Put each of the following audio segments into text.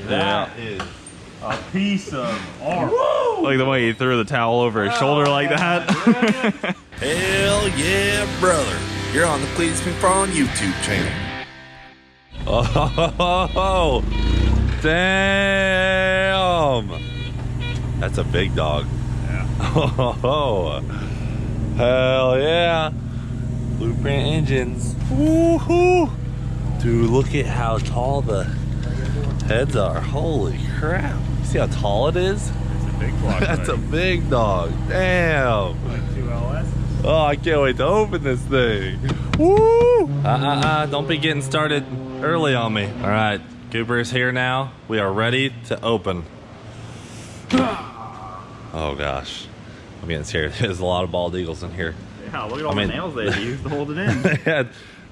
That is a piece of art. Woo! Like the way he threw the towel over his shoulder like that. Hell yeah, brother. You're on the Cleetus McFarland YouTube channel. Oh, damn. That's a big dog. Yeah. Oh, hell yeah. Blueprint engines. Woohoo. Dude, look at how tall the heads are. Holy crap. You see how tall it is? It's a big block. That's a big dog. Damn. Like 2 LS. Oh, I can't wait to open this thing. Woo! Don't be getting started early on me. All right, Cooper's here now. We are ready to open. Oh gosh, I'm getting scared. There's a lot of bald eagles in here. Yeah, look at all the nails they had to use to hold it in.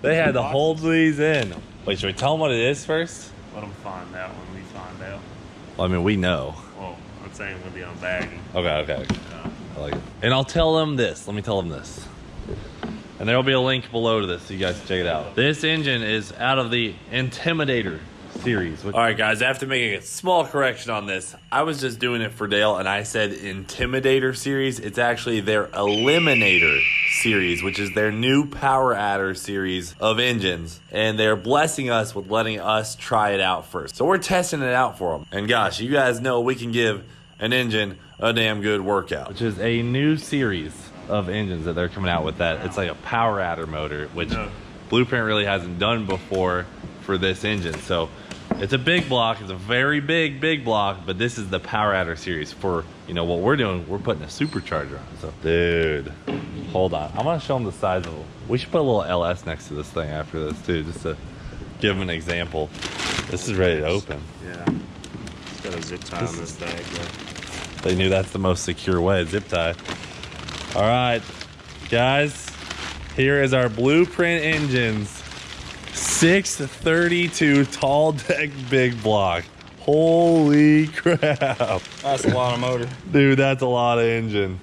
they had to hold these in. Wait, should we tell them what it is first? Let them find out when we find out. Well, I mean, we know. Well, I'm saying with the unbagging. Okay. Yeah. I like it. And I'll tell them this. Let me tell them this. And there will be a link below to this so you guys can check it out. This engine is out of the Intimidator series. All right, guys, I have to make a small correction on this. I was just doing it for Dale, and I said Intimidator series. It's actually their Eliminator series, which is their new power adder series of engines. And they're blessing us with letting us try it out first. So we're testing it out for them. And gosh, you guys know we can give an engine a damn good workout. Which is a new series of engines that they're coming out with that. It's like a power adder motor, which Blueprint really hasn't done before for this engine. So it's a big block. It's a very big block, but this is the power adder series for, you know, what we're doing. We're putting a supercharger on. So, dude, hold on. I'm gonna show them the size of them. We should put a little LS next to this thing after this too, just to give them an example. This is ready to open. Yeah. It's got a zip tie on this bag, though. They knew that's the most secure way, zip tie. All right, guys, here is our Blueprint engines. 632 tall deck big block. Holy crap. That's a lot of motor. Dude, that's a lot of engine.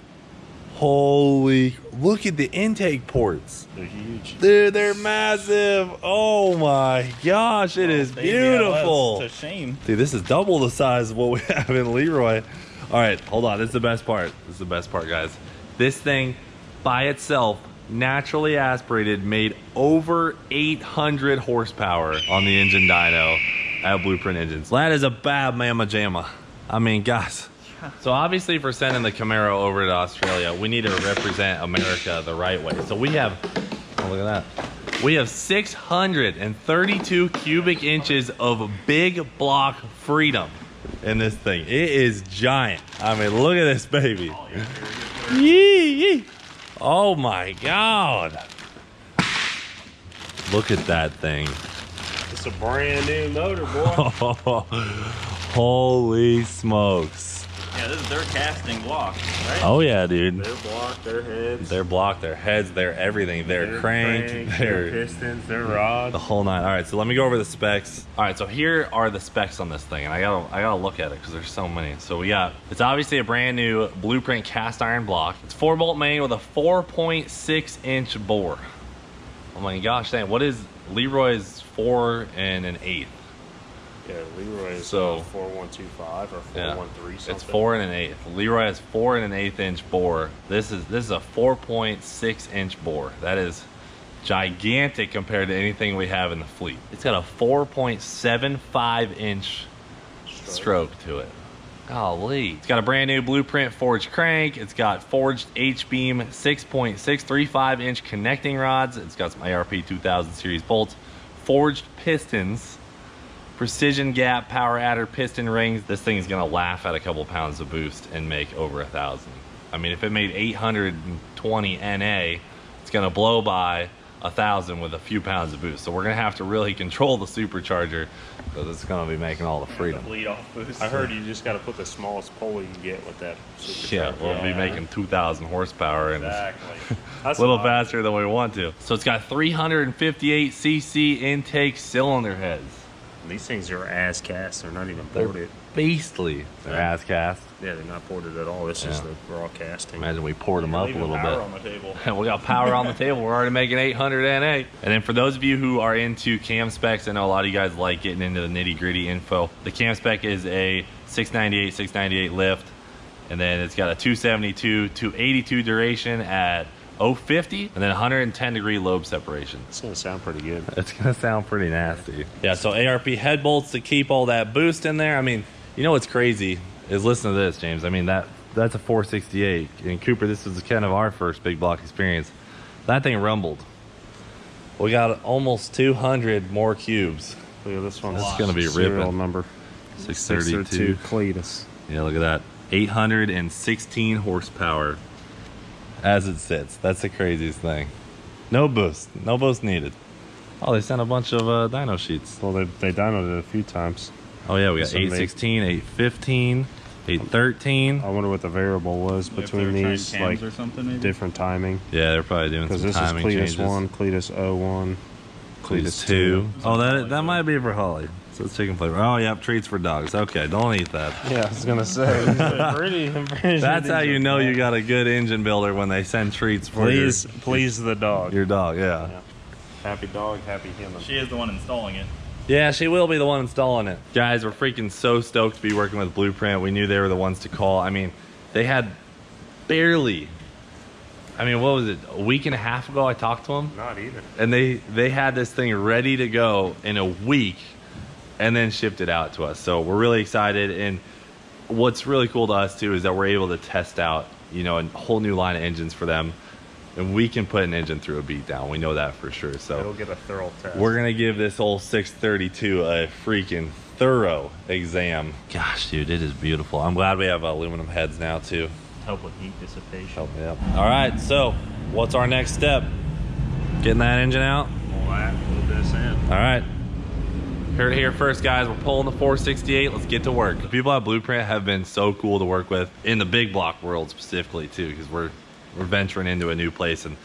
Holy, look at the intake ports. They're huge. Dude, they're massive. Oh my gosh, it is beautiful. It's a shame. Dude, this is double the size of what we have in Leroy. All right, hold on. This is the best part. This is the best part, guys. This thing by itself, naturally aspirated, made over 800 horsepower on the engine dyno at Blueprint Engines. That is a bad mamma jamma. I mean, guys. So obviously for sending the Camaro over to Australia, we need to represent America the right way. So we have, oh, look at that. We have 632 cubic inches of big block freedom in this thing. It is giant. I mean, look at this baby. Yee. Oh my God. Look at that thing. It's a brand new motor, boy. Holy smokes. Yeah, this is their casting block, right? Oh yeah, dude. Their block, their heads. Their block, their heads, their everything. Their crank, their pistons, their rods. The whole nine. All right, so let me go over the specs. All right, so here are the specs on this thing, and I gotta look at it because there's so many. So we got, it's obviously a brand new Blueprint cast iron block. It's 4-bolt main with a 4.6-inch bore. Oh my gosh, dang! What is Leroy's 4 1/8? Yeah, Leroy is so 4125 or 413 something. It's 4 1/8. Leroy has 4 1/8 inch bore. This is a 4.6-inch bore. That is gigantic compared to anything we have in the fleet. It's got a 4.75-inch stroke to it. Golly. It's got a brand new Blueprint forged crank. It's got forged H-beam 6.635-inch connecting rods. It's got some ARP 2000 series bolts, forged pistons, precision gap power adder piston rings. This thing is gonna laugh at a couple pounds of boost and make over 1,000. I mean, if it made 820 NA, it's gonna blow by 1,000 with a few pounds of boost. So we're gonna have to really control the supercharger because it's gonna be making all the freedom. The bleed off boost. I heard you just gotta put the smallest pull you can get with that supercharger. Yeah, we'll be making 2,000 horsepower and exactly. a little faster than we want to. So it's got 358cc intake cylinder heads. These things are ass cast. They're not even They're ported. beastly. They're ass cast. Yeah, they're not ported at all. This is the raw casting. Imagine we poured them up a little power bit. on the table. We got power on the table. We're already making 800 NA. And then for those of you who are into cam specs, I know a lot of you guys like getting into the nitty gritty info. The cam spec is a 698 lift. And then it's got a 272 to 82 duration at 050 and then 110 degree lobe separation. It's gonna sound pretty good. It's gonna sound pretty nasty. Yeah, so ARP head bolts to keep all that boost in there. I mean, you know what's crazy is listen to this, James. I mean, that's a 468. And Cooper, this was kind of our first big block experience. That thing rumbled. We got almost 200 more cubes. Look at this one. It's gonna be Serial ripping. number 632 Cleetus. Yeah, look at that. 816 horsepower as it sits. That's the craziest thing. No boost needed. Oh, they sent a bunch of dyno sheets. Well, they dynoed it a few times. Oh yeah, we got So they- 816, 815, 813. I wonder what the variable was If between they're these, trying cams like or something, maybe? different timing. Yeah, they're probably doing Because some this is timing Cleetus changes. 1, Cleetus 01, Cleetus 2. Oh, that might be for Holly. So it's chicken flavor. Oh, yeah, treats for dogs. Okay, don't eat that. Yeah, I was gonna say. That's how you know you got a good engine builder when they send treats for Please the dog. your dog. Yeah. Happy dog, happy human. She is the one installing it. Yeah, she will be the one installing it. Guys, we're freaking so stoked to be working with Blueprint. We knew they were the ones to call. I mean, they had barely, I mean, what was it? A week and a half ago I talked to them. Not even. And they had this thing ready to go in a week and then shipped it out to us. So we're really excited. And what's really cool to us too is that we're able to test out, you know, a whole new line of engines for them. And we can put an engine through a beat down. We know that for sure. So It'll get a thorough test. we're gonna give this old 632 a freaking thorough exam. Gosh, dude, it is beautiful. I'm glad we have aluminum heads now too. help with heat dissipation. Help me up. All right, so what's our next step? Getting that engine out? Pull that, pull this in. All right. Heard it here first, guys. We're pulling the 468. Let's get to work. The people at Blueprint have been so cool to work with in the big block world specifically too, because we're venturing into a new place and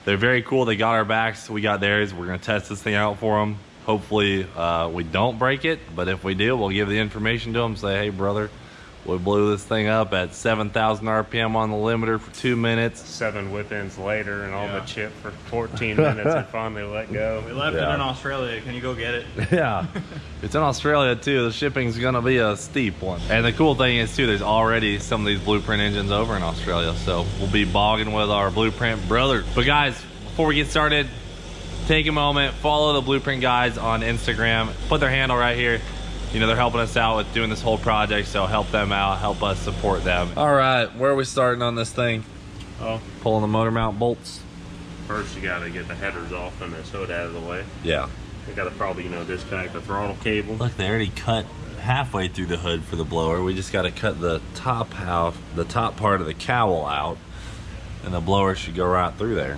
they're very cool. They got our backs, we got theirs. We're gonna test this thing out for them. Hopefully we don't break it, but if we do, we'll give the information to them. Say, hey brother, we blew this thing up at 7,000 RPM on the limiter for 2 minutes. 7 whip-ins later and all Yeah. the chip for 14 minutes and finally let go. We left Yeah. it in Australia. Can you go get it? Yeah, it's in Australia too. The shipping's gonna be a steep one. And the cool thing is too, there's already some of these Blueprint engines over in Australia, so we'll be bogging with our Blueprint brothers. But guys, before we get started, take a moment, follow the Blueprint guys on Instagram, put their handle right here. You know, they're helping us out with doing this whole project, so help them out, help us support them. All right, where are we starting on this thing? Oh, Pulling the motor mount bolts. first you gotta get the headers off and this hood out of the way. Yeah. You gotta probably, you know, disconnect the throttle cable. Look, they already cut halfway through the hood for the blower. We just got to cut the top half, the top part of the cowl out, and the blower should go right through there,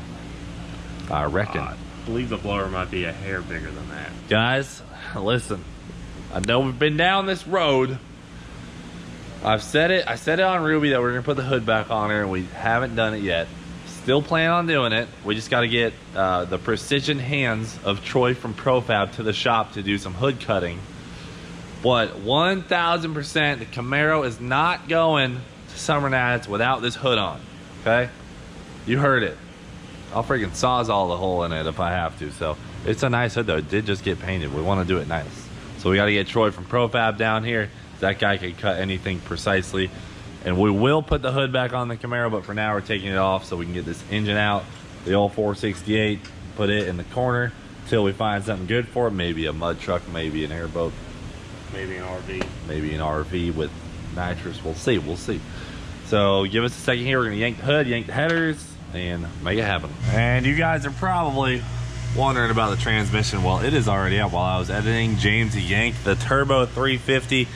I reckon. I believe the blower might be a hair bigger than that. Guys, listen, I know we've been down this road. I said it on Ruby that we're gonna put the hood back on her, and we haven't done it yet. Still plan on doing it. We just got to get the precision hands of Troy from ProFab to the shop to do some hood cutting. But 1,000%, the Camaro is not going to Summer Nights without this hood on. Okay, you heard it. I'll freaking sawzall the hole in it if I have to. So it's a nice hood though. It did just get painted. We want to do it nice. So we got to get Troy from ProFab down here. That guy can cut anything precisely. And we will put the hood back on the Camaro, but for now we're taking it off so we can get this engine out. The old 468, put it in the corner till we find something good for it. Maybe a mud truck, maybe an airboat, Maybe an RV. maybe an RV with nitrous. We'll see, we'll see. So give us a second here. We're gonna yank the hood, yank the headers, and make it happen. And you guys are probably wondering about the transmission. Well, it is already out. While I was editing, James yanked the turbo 350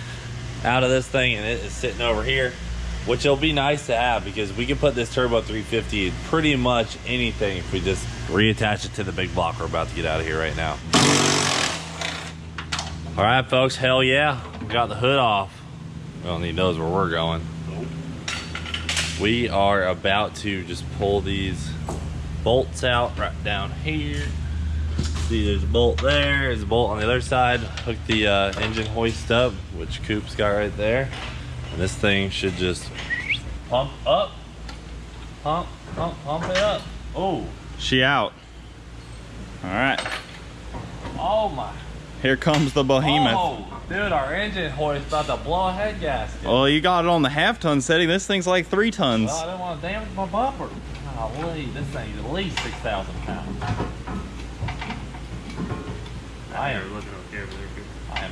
out of this thing, and it is sitting over here, which will be nice to have because we can put this turbo 350 in pretty much anything if we just reattach it to the big block we're about to get out of here right now. All right, folks, hell yeah, we got the hood off. Well, he knows where we're going. We are about to just pull these bolts out right down here. See, there's a bolt there, there's a bolt on the other side. Hook the engine hoist up, which Coop's got right there. And this thing should just pump up. Pump it up. Oh. She out. All right. Oh my. Here comes the behemoth. Oh, dude, our engine hoist about to blow a head gasket. Well, you got it on the half-ton setting. This thing's like 3 tons. Well, I didn't want to damage my bumper. Golly, this thing is at least 6,000 pounds. I am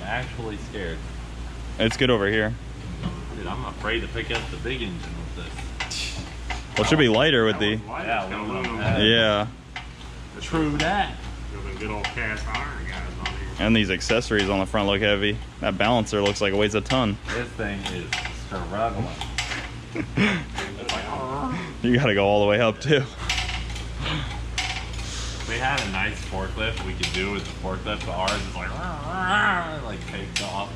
actually scared. It's good over here. Dude, I'm afraid to pick up the big engine with this. Well, it should be lighter with the... Yeah, aluminum head. Yeah. True that. Good old cast iron guys on here. And these accessories on the front look heavy. That balancer looks like it weighs a ton. This thing is struggling. You gotta go all the way up too. We had a nice forklift we could do with the forklift, but ours is like takes off.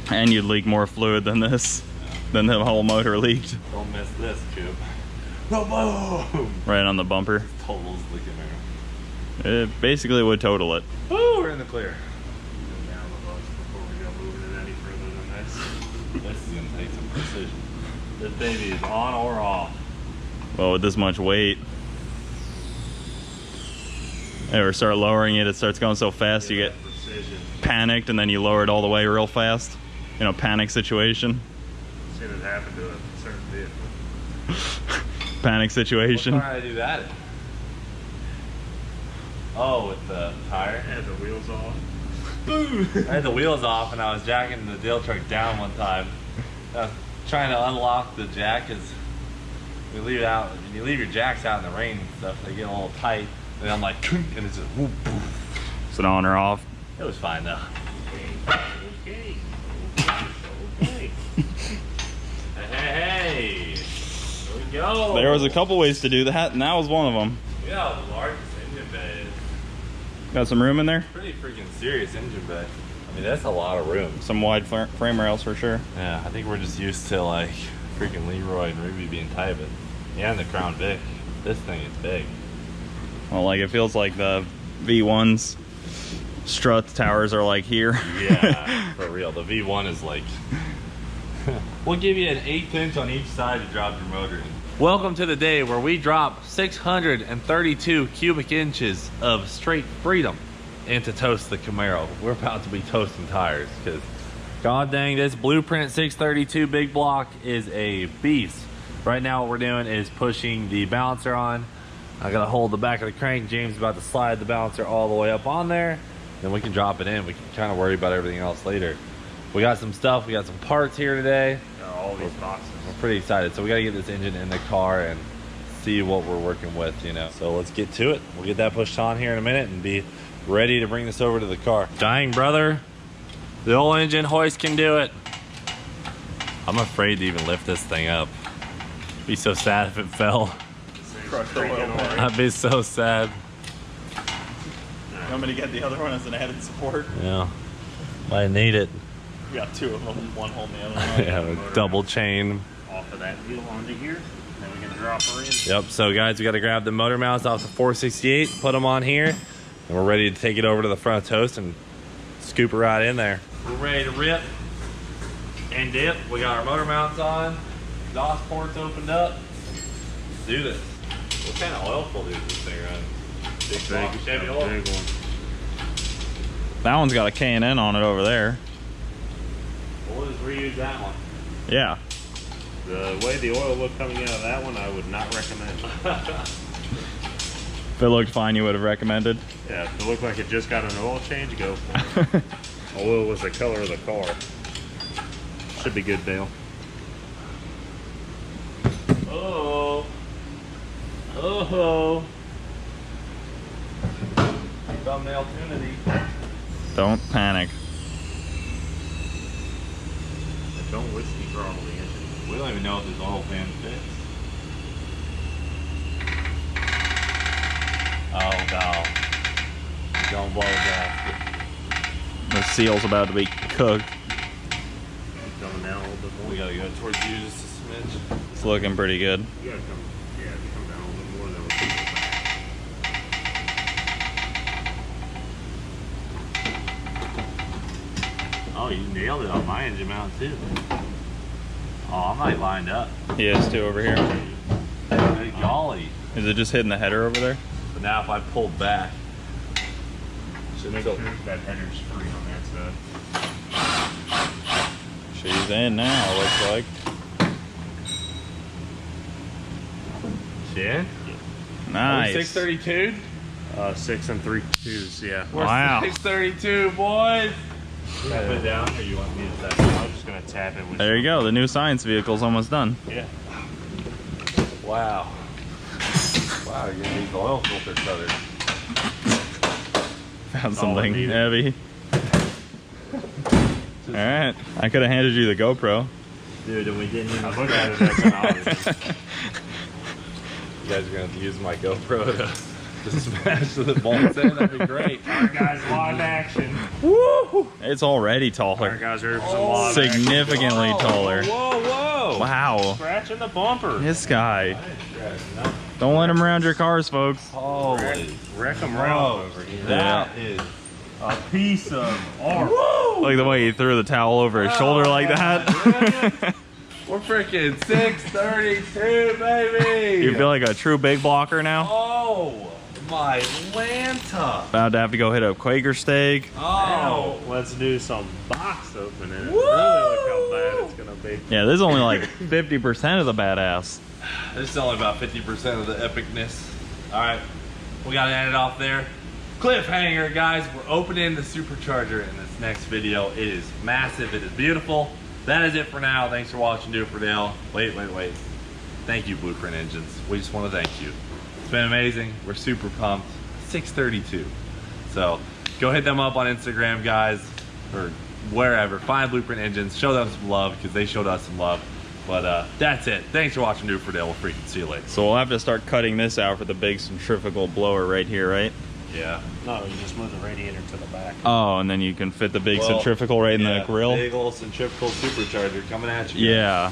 And you'd leak more fluid than this, than the whole motor leaked. Don't miss this, Coop. Boom! Right on the bumper. Totals leaking there. It basically would total it. Woo, we're in the clear. Down the bus before we go moving it any further than this. This is gonna take some precision. This baby is on or off. Well, with this much weight. Ever start lowering it, it starts going so fast you get Precision. panicked and then you lower it all the way real fast. You know, panic situation. Seen it happen to a certain vehicle. Panic situation. What car did I do that in? Oh, with the tire? I had the wheels off. I had the wheels off and I was jacking the deal truck down one time. I was trying to unlock the jack because you leave it out, when you leave your jacks out in the rain and stuff, they get a little tight. And I'm like, and it's just whoop, whoop. Is it on or off? It was fine though. Okay. Okay. Hey, there we go. There was a couple ways to do that, and that was one of them. Yeah, the largest engine bay is Got some room in there? pretty freaking serious engine bay. I mean, that's a lot of room. Some wide frame rails for sure. Yeah, I think we're just used to like freaking Leroy and Ruby being tight, but yeah, and the Crown Vic. This thing is big. Well, like it feels like the V1's strut towers are like here. Yeah, for real. The V1 is like, we'll give you an 1/8 inch on each side to drop your motor in. Welcome to the day where we drop 632 cubic inches of straight freedom into toast the Camaro. We're about to be toasting tires because god dang, this Blueprint 632 big block is a beast. Right now what we're doing is pushing the balancer on. I gotta hold the back of the crank. James is about to slide the balancer all the way up on there. Then we can drop it in. We can kind of worry about everything else later. We got some stuff. We got some parts here today. All these boxes. We're pretty excited. So we gotta get this engine in the car and see what we're working with, you know. So let's get to it. We'll get that pushed on here in a minute and be ready to bring this over to the car. Dang, brother. The old engine hoist can do it. I'm afraid to even lift this thing up. Be so sad if it fell. I'd be so sad. You want me to get the other one as an added support? Yeah, I need it. We got 2 of them, one holding the other one. Yeah, a double chain. Off of that wheel onto here. Then we can drop her in. Yep, so guys, we got to grab the motor mounts off the 468, put them on here, and we're ready to take it over to the front of toast and scoop it right in there. We're ready to rip and dip. We got our motor mounts on, exhaust ports opened up. Let's do this. What kind of oil filter is this thing run? Big block Chevy oil? Big one. That one's got a K&N on it over there. Well, we'll just reuse that one. Yeah. The way the oil looked coming out of that one, I would not recommend. If it looked fine, you would have recommended. Yeah, if it looked like it just got an oil change, go for it. Oil was the color of the car. Should be good, Dale. Oh. Oh. Thumbnail tunity. Don't panic. Don't whiskey throttle the engine. We don't even know if this oil pan fits. Oh no. Don't blow the gasket. The seal's about to be cooked. Coming down a little bit more. We gotta go towards you just a smidge. It's looking pretty good. You gotta come, yeah, if you come down a little bit more, then we'll put it back. Oh, you nailed it on my engine mount too. Oh, I'm like lined up. He is too over here. Good golly. Is it just hitting the header over there? But now if I pull back, So make sure that header's free on that side. She's in now, looks like. yeah. Nice. 632. 6 3/2, yeah. Wow. 632, boys. Tap it down, or you want me to tap it? I'm just gonna tap it with. There you go. The new science vehicle's almost done. Yeah. Wow. Wow, you're gonna need the oil filter cutter. Found all I something needed. heavy. Alright. I could have handed you the GoPro. Dude, and we didn't even I look at it as an obvious. You guys are gonna have to use my GoPro to smash the bolts in. That'd be great. Alright guys, live action. Woo! It's already Alright taller. guys, ready for some live Significantly taller. Whoa, whoa! Wow. action. Scratching the bumper. This guy. Don't let him around your cars, folks. Holy Wreck 'em bro, round over here. that is A piece of art. Like the way he threw the towel over his shoulder like that. we're freaking 632, baby. You feel like a true big blocker now? Oh my Lanta! About to have to go hit up Quaker Steak. Oh, Now, let's do some box opening. Really look how bad it's gonna be. Yeah, this is only like 50% of the badass. this is only about 50% of the epicness. All right, we gotta end it off there. Cliffhanger, guys. We're opening the supercharger in this next video. It is massive. It is beautiful. That is it for now. Thanks for watching. Do it for Dale. Wait. Thank you, Blueprint Engines. We just want to thank you. It's been amazing. We're super pumped. 632. So go hit them up on Instagram, guys, or wherever. Find Blueprint Engines. Show them some love because they showed us some love. But that's it. Thanks for watching. Do it for Dale. We'll freaking see you later. So we'll have to start cutting this out for the big centrifugal blower right here, right? Yeah. No, you just move the radiator to the back. Oh, and then you can fit the big Well, centrifugal right in yeah, the grill. Big old centrifugal supercharger coming at you. Yeah.